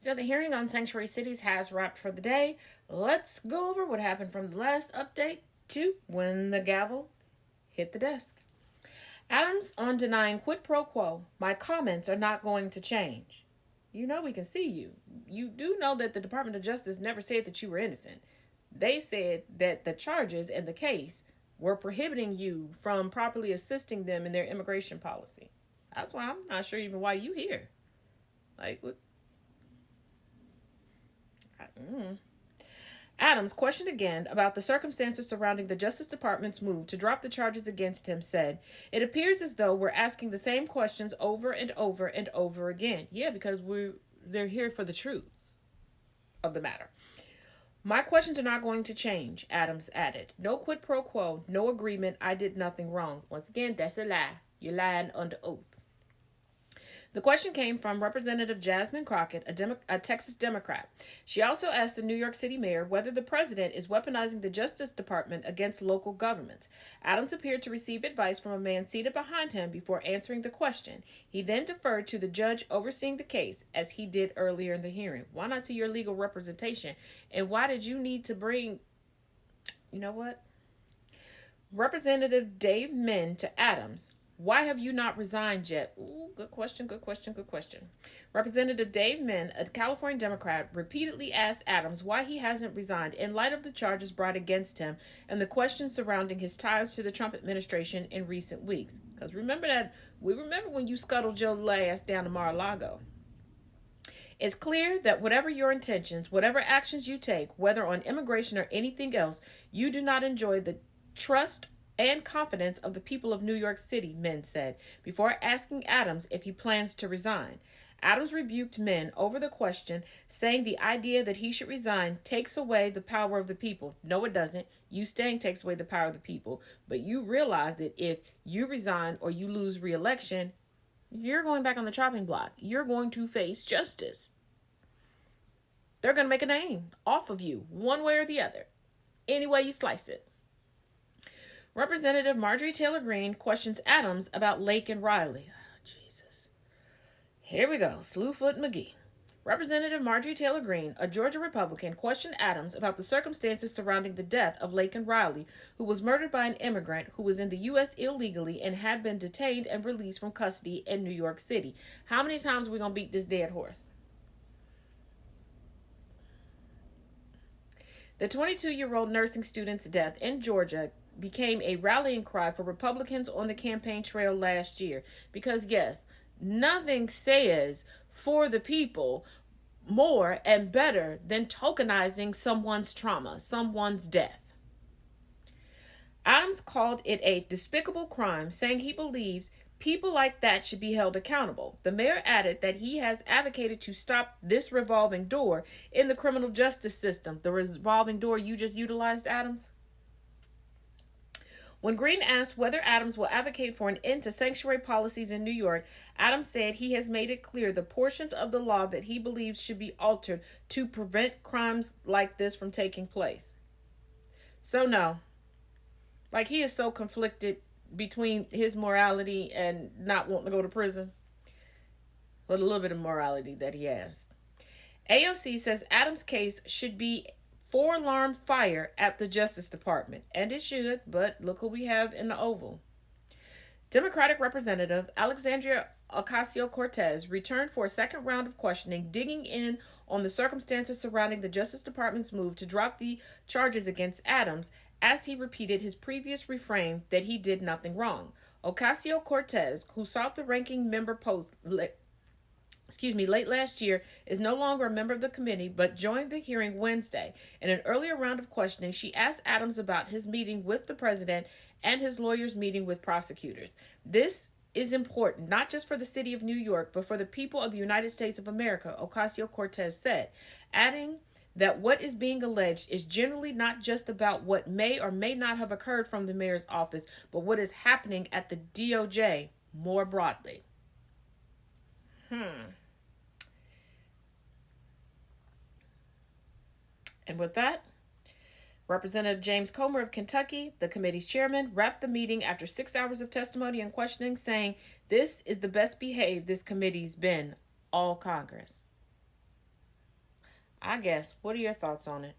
So the hearing on sanctuary cities has wrapped for the day. Let's go over what happened from the last update to when the gavel hit the desk. Adams on denying quid pro quo. My comments are not going to change. You know we can see you. You do know that the Department of Justice never said that you were innocent. They said that the charges and the case were prohibiting you from properly assisting them in their immigration policy. That's why I'm not sure even why you here. Like, what? Adams, questioned again about the circumstances surrounding the Justice Department's move to drop the charges against him, said, "It appears as though we're asking the same questions over and over and over again." Yeah, because they're here for the truth of the matter. "My questions are not going to change," Adams added. "No quid pro quo, no agreement. I did nothing wrong." Once again, that's a lie. You're lying under oath. The question came from Representative Jasmine Crockett, a Texas Democrat. She also asked the New York City mayor whether the president is weaponizing the Justice Department against local governments. Adams appeared to receive advice from a man seated behind him before answering the question. He then deferred to the judge overseeing the case, as he did earlier in the hearing. Why not to your legal representation? And why did you need to bring... You know what? Representative Dave Min to Adams. Why have you not resigned yet? Ooh, good question. Representative Dave Min, a California Democrat, repeatedly asked Adams why he hasn't resigned in light of the charges brought against him and the questions surrounding his ties to the Trump administration in recent weeks. Because we remember when you scuttled your ass down to Mar-a-Lago. "It's clear that whatever your intentions, whatever actions you take, whether on immigration or anything else, you do not enjoy the trust and confidence of the people of New York City," Min said, before asking Adams if he plans to resign. Adams rebuked Min over the question, saying the idea that he should resign takes away the power of the people. No, it doesn't. You staying takes away the power of the people. But you realize that if you resign or you lose re-election, you're going back on the chopping block. You're going to face justice. They're going to make a name off of you, one way or the other, any way you slice it. Representative Marjorie Taylor Greene questions Adams about Lake and Riley. Oh, Jesus. Here we go. Slewfoot McGee. Representative Marjorie Taylor Greene, a Georgia Republican, questioned Adams about the circumstances surrounding the death of Laken Riley, who was murdered by an immigrant who was in the U.S. illegally and had been detained and released from custody in New York City. How many times are we going to beat this dead horse? The 22-year-old nursing student's death in Georgia became a rallying cry for Republicans on the campaign trail last year. Because, yes, nothing says for the people more and better than tokenizing someone's trauma, someone's death. Adams called it a despicable crime, saying he believes people like that should be held accountable. The mayor added that he has advocated to stop this revolving door in the criminal justice system. The revolving door you just utilized, Adams? When Greene asked whether Adams will advocate for an end to sanctuary policies in New York, Adams said he has made it clear the portions of the law that he believes should be altered to prevent crimes like this from taking place. So no. Like, he is so conflicted between his morality and not wanting to go to prison. But a little bit of morality that he has. AOC says Adams' case should be four-alarm fire at the Justice Department. And it should, but look who we have in the Oval. Democratic Representative Alexandria Ocasio-Cortez returned for a second round of questioning, digging in on the circumstances surrounding the Justice Department's move to drop the charges against Adams, as he repeated his previous refrain that he did nothing wrong. Ocasio-Cortez, who sought the ranking member post late last year, is no longer a member of the committee, but joined the hearing Wednesday. In an earlier round of questioning, she asked Adams about his meeting with the president and his lawyers' meeting with prosecutors. "This is important, not just for the city of New York, but for the people of the United States of America," Ocasio-Cortez said, adding that what is being alleged is generally not just about what may or may not have occurred from the mayor's office, but what is happening at the DOJ more broadly. And with that, Representative James Comer of Kentucky, the committee's chairman, wrapped the meeting after 6 hours of testimony and questioning, saying, "This is the best behaved this committee's been all Congress." I guess. What are your thoughts on it?